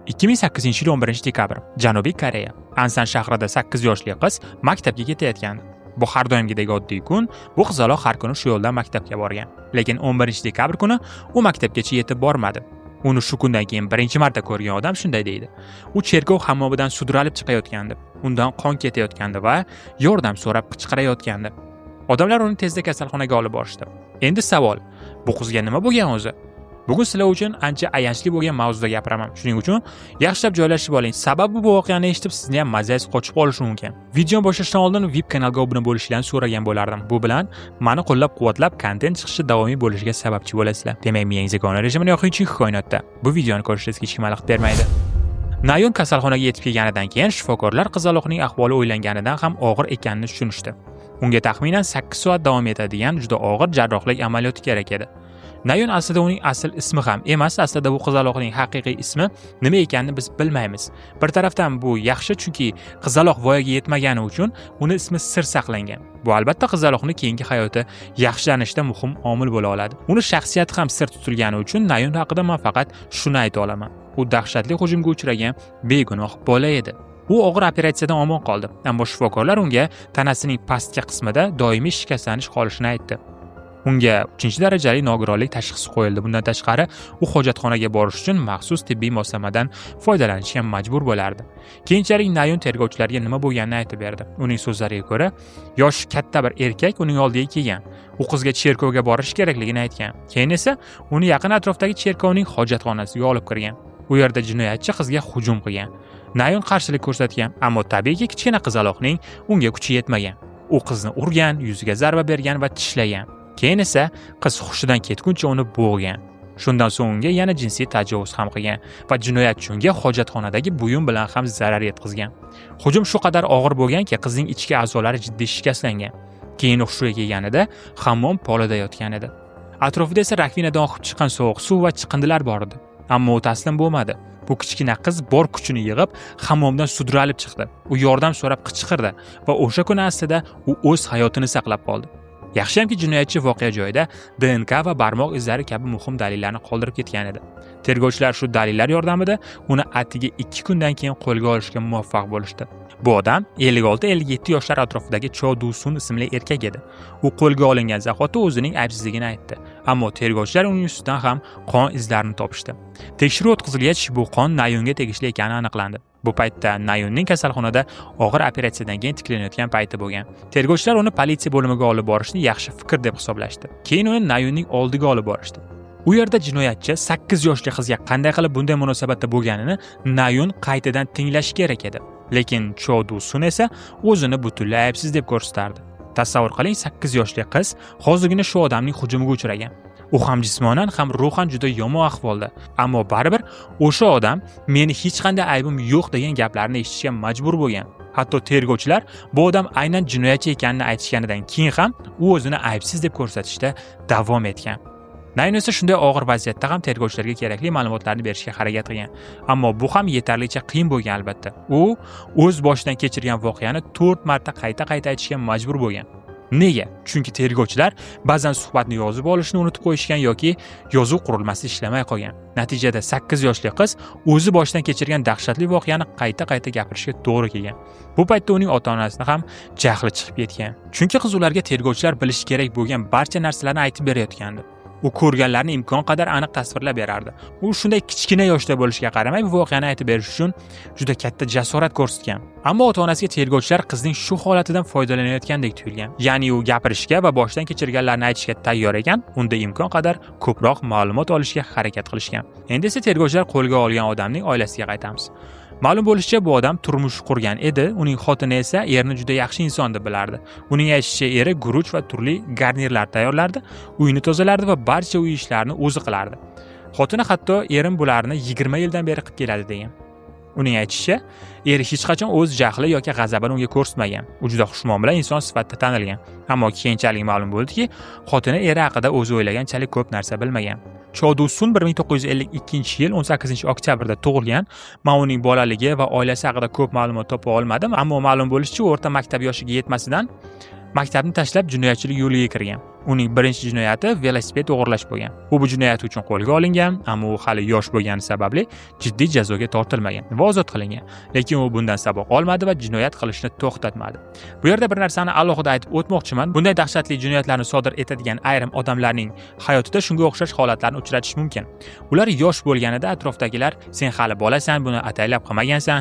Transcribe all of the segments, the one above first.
2008-yil 11-dekabr Janubiy Koreya. Ansan shahrida 8 yoshli qiz maktabga ketayotgandi. Bu har doimgidek oddiy kun. Bu qizaloq har kuni shu yo'ldan maktabga borgan. Lekin 11-dekabr kuni u maktabgacha yetib bormadi. Uni shu kundan keyin birinchi marta ko'rgan odam shunday deydi. U cherkov hammomidan sudralib chiqayotgandi. Undan qon ketayotgandi va yordam so'rab qichqirayotgandi. Odamlar uni tezda kasalxonaga olib borishdi. Endi savol, bu qizga nima bo'lgan o'zi? Bugun sizlar uchun ancha ayanchli bo'lgan mavzuda gapiraman. Shuning uchun yaxshilab joylashib oling. Sababi bu voqeani eshitib sizni ham mazangiz qochib qolishi mumkin. Video boshlashdan oldin VIP kanalga obuna bo'lishlarini so'ragan bo'lardim. Bu bilan meni qo'llab-quvvatlab kontent chiqishi davomiy bo'lishiga sababchi bo'lasizlar. Demak, mening yagona rejimini yoquvchi koinotda bu videoni ko'rishingizga hech kim xalaqit bermaydi. Nayon kasalxonaga yetib kelganidan keyin shifokorlar qizaloqning ahvoli o'ylanganidan ham og'ir ekanini tushunishdi. Unga taxminan 8 soat davom etadigan juda og'ir jarrohlik amaliyoti kerak edi. Nayon aslida uning asl ismi ham emas, aslida bu qizaloqning haqiqiy ismi nima ekanini biz bilmaymiz. Bir tarafdan bu yaxshi, chunki qizaloq voyaga yetmagani uchun uni ismi sir saqlangan. Bu albatta qizaloqning keyingi hayoti yaxshilanishida muhim omil bo'la oladi. Uni shaxsiyati ham sir tutilgani uchun Nayon haqida men faqat shuni ayta olaman. U dahshatli hujumga uchragan begunoh bola edi. U og'ir operatsiyadan omon qoldi, ammo shifokorlar unga tanasining pastki qismida doimiy shikastlanish qolishini aytdi. Unga 3-darajali nogironlik tashxisi qo'yildi. Bundan tashqari, u hojatxonaga borish uchun maxsus tibbiy moslamadan foydalanishga majbur bo'lardi. Keyinchalik Nayon tergovchilarga nima bo'lganini aytib berdi. Uning so'zlariga ko'ra, yoshi katta bir erkak uning oldiga kelgan. U qizga cherkovga borish kerakligini aytgan. Keyin esa uni yaqin atrofdagi cherkovning hojatxonasiga olib kirgan. U yerda jinoyatchi qizga hujum qilgan. Nayon qarshilik ko'rsatgan, ammo tabiiyki kichkina qizaloqning unga kuchi yetmagan. U qizni urgan, yuziga zarba bergan va tishlagan. Keyin esa qiz hushidan ketguncha uni bo'g'gan. Shundan so'ng unga yana jinsiy tajovuz ham qilgan va jinoyatchi unga hojatxonadagi buyum bilan ham zarar yetkazgan. Hujum shu qadar og'ir bo'lganki, qizning ichki a'zolari jiddiy shikastlangan. Keyin hushiga kelganida hammom polida yotgan edi. Atrofida esa rakvinadan oqib chiqqan sovuq suv va chiqindilar bor edi. Ammo u taslim bo'lmadi. Bu kichkina qiz bor kuchini yig'ib hammomdan sudralib chiqdi. U yordam so'rab qichqirdi va o'sha kuni aslida u o'z hayotini saqlab qoldi. Yaxshiyamki jinoyatchi voqea joyida DNK va barmoq izlari kabi muhim dalillarni qoldirib ketgan edi. Tergovchilar shu dalillar yordamida uni atigi 2 kundan keyin qo'lga olishga muvaffaq bo'lishdi. Bu odam 56-57 yoshlar atrofidagi Cho Du-sun ismli erkak edi. U qo'lga olingan zahoti o'zining aybsizligini aytdi. Ammo tergovchilar uning ustidan ham qon izlarini topishdi. Tekshiruv o'tkazilgach, bu qon Nayonga tegishli ekani aniqlandi. Bu paytda Nayonning kasalxonada og'ir operatsiyadan keyin tiklanayotgan payti bo'lgan. Tergovchilar uni politsiya bo'limiga olib borishni yaxshi fikr deb hisoblashdi. Keyin uni Nayonning oldiga olib borishdi. U yerda jinoyatchi 8 yoshli qizga qanday qilib bunday munosabatda bo'lganini Nayon qaytadan tinglashi kerak edi. Lekin Cho Du-sun esa o'zini butunlay aybsiz deb ko'rsatardi. Tasavvur qiling, 8 yoshli qiz hozirgina shu odamning hujumiga uchragan. U ham jismonan ham ruhan juda yomon ahvolda. Ammo baribir o'sha odam meni hech qanday aybim yo'q degan gaplarni eshitishga majbur bo'lgan. Hatto tergovchilar bu odam aynan jinoyatchi ekanini aytishganidan keyin ham u o'zini aybsiz deb ko'rsatishda davom etgan. Nayon esa shunday og'ir vaziyatda ham tergovchilarga kerakli ma'lumotlarni berishga harakat qilgan. Ammo bu ham yetarlicha qiyin bo'lgan albatta. U o'z boshidan kechirgan voqeani 4 marta qayta aytishga majbur bo'lgan. Nega? Chunki tergovchilar ba'zan suhbatni yozib olishni unutib qo'yishgan yoki yozuv qurilmasi ishlamay qolgan. Natijada 8 yoshli qiz o'zi boshidan kechirgan dahshatli voqeani qayta gapirishga to'g'ri kelgan. Bu paytda uning ota-onasining ham jahli chiqib ketgan. Chunki qiz ularga tergovchilar bilishi kerak bo'lgan barcha narsalarni aytib berayotgandi. U ko'rganlarni imkon qadar aniq tasvirlab berardi. U shunday kichkina yoshda bo'lishiga qaramay bu voqeani aytib berish uchun juda katta jasorat ko'rsatgan. Ammo ota-onasiga tergovchilar qizning shu holatidan foydalanayotgandek tuyulgan. Ya'ni u gapirishga va boshdan kechirganlarni aytishga tayyor ekan, unda imkon qadar ko'proq ma'lumot olishga harakat qilishgan. Endi esa tergovchilar qo'lga olgan odamning oilasiga qaytamiz. Ma'lum bo'lishicha, bu odam turmush qurgan edi, uning xotini esa erini juda yaxshi inson deb bilardi. Uning aytishicha, eri guruch va turli garnirlar tayyorlardi, uyini tozalardi va barcha uy ishlarini o'zi qilardi. Xotini hatto erim bularni 20 yildan beri qilib keladi degan. Uning aytishicha, eri hech qachon o'z jahli yoki g'azabini unga ko'rsatmagan. U juda xushmuomala inson sifatida tanilgan. Ammo keyinchalik ma'lum bo'ldiki, xotini eri haqida o'zi o'ylaganchalik ko'p narsa bilmagan. Cho Du-sun 1952-yil 18-oktyabrda tug'ilgan. Men uning bolaligi va oilasi haqida ko'p ma'lumot topa olmadim, ammo ma'lum bo'lishicha, o'rta maktab yoshiga yetmasidan Maktabni tashlab jinoyatchilik yo'liga kirgan. Uning birinchi jinoyati velosiped o'g'irlash bo'lgan. U bu jinoyat uchun qo'lga olingan, ammo u hali yosh bo'lgani sababli jiddiy jazoga tortilmagan va ozod qilingan. Lekin u bundan saboq olmadi va jinoyat qilishni to'xtatmadi. Bu yerda bir narsani alohida aytib o'tmoqchiman. Bunday dahshatli jinoyatlarni sodir etadigan ayrim odamlarning hayotida shunga o'xshash holatlarni uchratish mumkin. Ular yosh bo'lganida atrofdagilar "Sen hali bolasan, buni ataylab qilmagansan",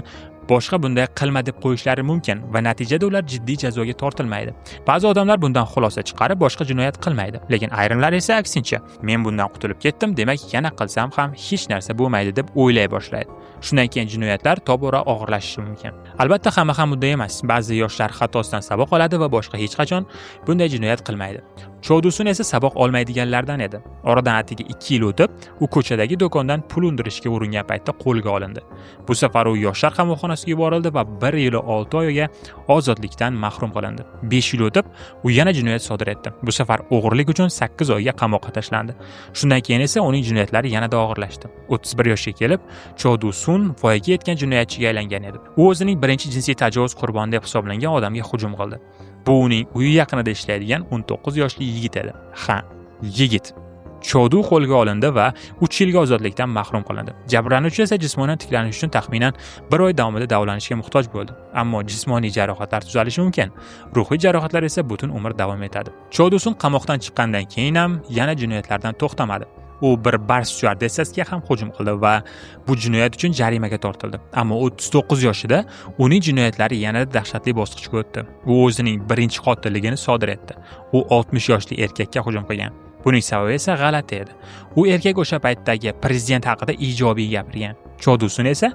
boshqa bunday qilma deb qo'yishlari mumkin va natijada ular jiddiy jazoga tortilmaydi. Ba'zi odamlar bundan xulosa chiqarib boshqa jinoyat qilmaydi, lekin ayrimlar esa aksincha, men bundan qutulib ketdim, demak yana qilsam ham hech narsa bo'lmaydi deb o'ylay boshlaydi. Shundan keyin jinoyatlar tobora og'irlashishi mumkin. Albatta hamma ham bunday emas. Ba'zi yoshlar xatosidan saboq oladi va boshqa hech qachon bunday jinoyat qilmaydi. Chodusun esa saboq olmaydiganlardan edi. Oradan atigi 2 yil o'tib, u ko'chadagi do'kondan pul undirishga uringan paytda qo'lga olindi. Bu safar u yoshlar qamoqxonasiga yuborildi va 1 yil 6 oyga ozodlikdan mahrum qilindi. 5 yil o'tib, u yana jinoyat sodir etdi. Bu safar o'g'irlik uchun 8 oyga qamoqqa tashlandi. Shundan keyin esa uning jinoyatlari yanada og'irlashdi. 31 yoshga kelib, Chodusun voyaga yetgan jinoyatchiga aylangan edi. U o'zining birinchi jinsiy tajovuz qurboni deb hisoblangan odamga hujum qildi. Bu uning uyi yaqinida ishlaydigan 19 yoshli yigit edi. Ha, yigit. Chodu qo'lga olindi va 3 yilga ozodlikdan mahrum qilindi. Jabrlanuvchi esa jismonan tiklanish uchun taxminan 1 oy davomida davolanishga muhtoj bo'ldi. Ammo jismoniy jarohatlar tuzalishi mumkin. Ruhiy jarohatlar esa butun umr davom etadi. Chodusun qamoqdan chiqqandan keyin ham yana jinoyatlardan to'xtamadi. U bir bar styuardessasiga ham hujum qildi va bu jinoyat uchun jarimaga tortildi. Ammo 39 yoshida uning jinoyatlari yanada dahshatli bosqichga o'tdi. U o'zining birinchi qotilligini sodir etdi. U 60 yoshli erkakka hujum qilgan. Buning sababi esa g'alati edi. U erkak o'sha paytdagi prezident haqida ijobiy gapirgan. Chodusun esa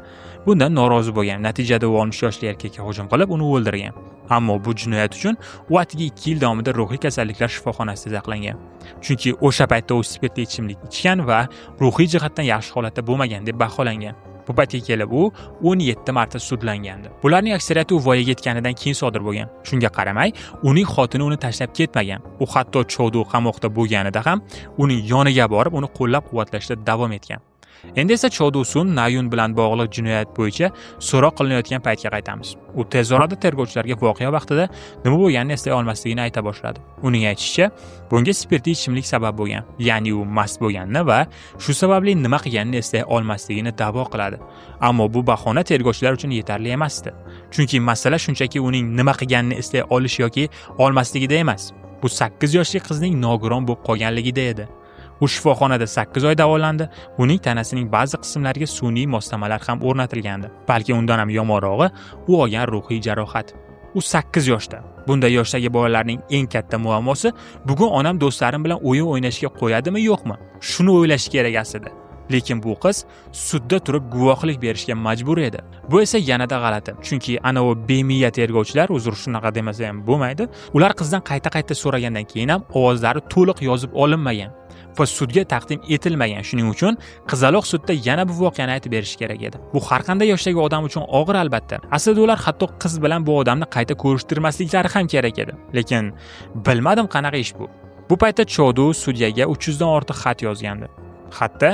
bundan norozi bo'lgan. Natijada u 60 yoshli erkakka hujum qilib, uni o'ldirgan. Ammo bu jinoyat uchun u atigi 2 yil davomida ruhiy kasalliklar shifoxonasida saqlangan. Chunki o'sha paytda u spirtli ichimlik ichgan va ruhiy jihatdan yaxshi holatda bo'lmagan deb baholangan. Bu paytga kelib u 17 marta sudlangandi. Bularning aksariyati u voyaga yetganidan keyin sodir bo'lgan. Shunga qaramay, uning xotini uni tashlab ketmagan. U hatto Chodu qamoqda bo'lganida ham uning yoniga borib, uni qo'llab-quvvatlashda davom etgan. Endi esa Chodusun Nayun bilan bog'liq jinoyat bo'yicha so'roq qilinayotgan paytga qaytamiz. U tez orada tergovchilarga voqea vaqtida nima bo'lganini eslay olmasligini ayta boshladi. Uning aytishicha, bunga spirtli ichimlik sabab bo'lgan. Ya'ni u mast bo'lganini va shu sababli nima qilganini eslay olmasligini da'vo qiladi. Ammo bu bahona tergovchilar uchun yetarli emasdi. Chunki masala shunchaki uning nima qilganini eslay olish yoki olmasligida emas. Bu 8 yoshli qizning nogiron bo'lib qolganligida edi. U shifoxonada 8 oy davolandi. Uning tanasining ba'zi qismlariga sun'iy moslamalar ham o'rnatilgandi. Balki undan ham yomonrog'i, u olgan ruhiy jarohat. U 8 yoshda. Bunday yoshdagi bolalarning eng katta muammosi, bugun onam do'stlarim bilan o'yin o'ynashga qo'yadimi, yo'qmi? Shuni o'ylash kerak aslida. Lekin bu qiz sudda turib guvohlik berishga majbur edi. Bu esa yanada g'alati. Chunki ana u bemiya tergovchilar, uzr shunaqa demasa ham bo'lmaydi. Ular qizdan qayta-qayta so'ragandan keyin ham ovozlari to'liq yozib olinmagan va sudga taqdim etilmagan. Shuning uchun qizaloq sudda yana bu voqeani aytib berish kerak edi. Bu har qanday yoshdagi odam uchun og'ir albatta. Aslida ular hatto qiz bilan bu odamni qayta ko'rishtirmasliklari ham kerak edi. Lekin bilmadim qanaqa ish bu. Bu paytda Chodu sudyaga 300 dan ortiq xat yozgandi. Xatda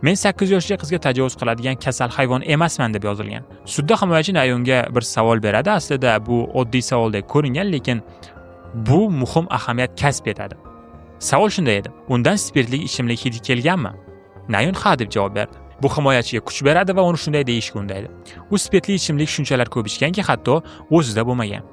men 8 yoshli qizga tajovuz qiladigan kasal hayvon emasman deb yozilgan. Sudda himoyachi Nayunga bir savol beradi. Aslida bu oddiy savoldek ko'ringan, lekin bu muhim ahamiyat kasb etadi. Savol shunday edi: undan spirtli ichimlik hidi kelganmi? Nayun ha deb javob berdi. Bu himoyachiga kuch beradi va uni shunday deyishga undaydi. U spirtli ichimlik shunchalar ko'p ichganki, hatto o'zida bo'lmagan.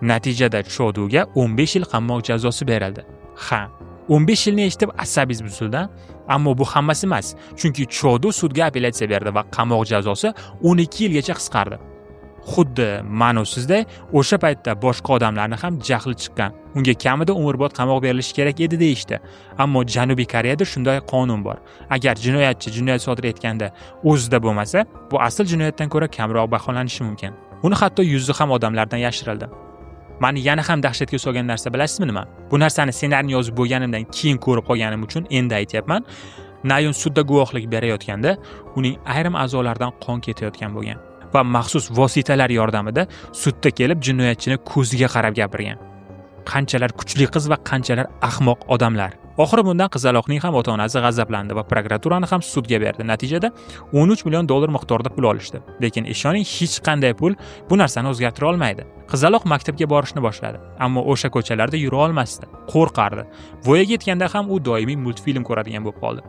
Natijada Choduga 15 yil qamoq jazosi berildi. Ha, 15 yilni eshitib asabiz buzildi. Ammo bu hammasi emas. Chunki Chodu sudga apellyatsiya berdi va qamoq jazosi 12 yilgacha qisqardi. Xuddi ma'nosizday o'sha paytda boshqa odamlarni ham jahli chiqqan. Unga kamida umrbod qamoq berilishi kerak edi deyishdi. Ammo Janubiy Koreyada shunday qonun bor. Agar jinoyatchi jinoyat sodir etganda o'zida bo'lmasa, bu asl jinoyatdan ko'ra kamroq baholanishi mumkin. Uni hatto yuzi ham odamlardan yashirildi. Mani yana ham dahshatga solgan narsa bilasizmi nima? Bu narsani ssenariyni yozib bo'lganimdan keyin ko'rib qolganim uchun endi aytyapman. Nayun sudda guvohlik berayotganda uning ayrim a'zolaridan qon ketayotgan bo'lgan va maxsus vositalar yordamida sudda kelib jinoyatchini ko'ziga qarab gapirgan. qanchalar kuchli qiz va qanchalar ahmoq odamlar. Oxiri bundan qizaloqning ham ota-onasi g'azablandi va prokuraturani ham sudga berdi. Natijada 13 million dollar miqdorida pul olishdi. Lekin ishoning, hech qanday pul bu narsani o'zgartira olmaydi. Qizaloq maktabga borishni boshladi, ammo o'sha ko'chalarda yura olmasdi, qo'rqardi. Voyaga yetganda ham u doimiy multfilm ko'radigan bo'lib qoldi.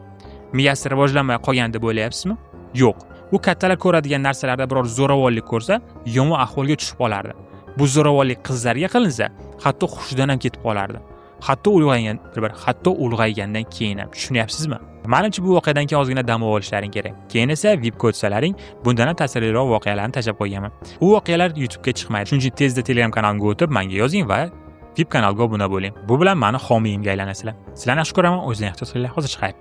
Miyasi rivojlanmay qolgan deb o'ylayapsizmi? Yo'q. U kattalar ko'radigan narsalarda biror zo'ravonlik ko'rsa, yomon ahvolga tushib qolardi. Bu zo'ravonlik qizlarga qilinsa, hatto hushidan ham ketib qolardi. Hatto ulg'aygandan keyin ham. Tushunyapsizmi? Menimcha bu voqeadan keyin ozgina dam olishlaring kerak. Keyin esa VIP ko'rsalaring, bundan ham ta'sirliroq voqealarni tashab qo'yganman. U voqealar YouTube'ga chiqmaydi. Shuning uchun tezda Telegram kanalimga o'tib, menga yozing va VIP kanalga obuna bo'ling. Bu bilan meni homiyimga aylanasizlar. Sizlarni yaxshi ko'raman, o'zingizni ehtiyot qilinglar. Hozir chiqay.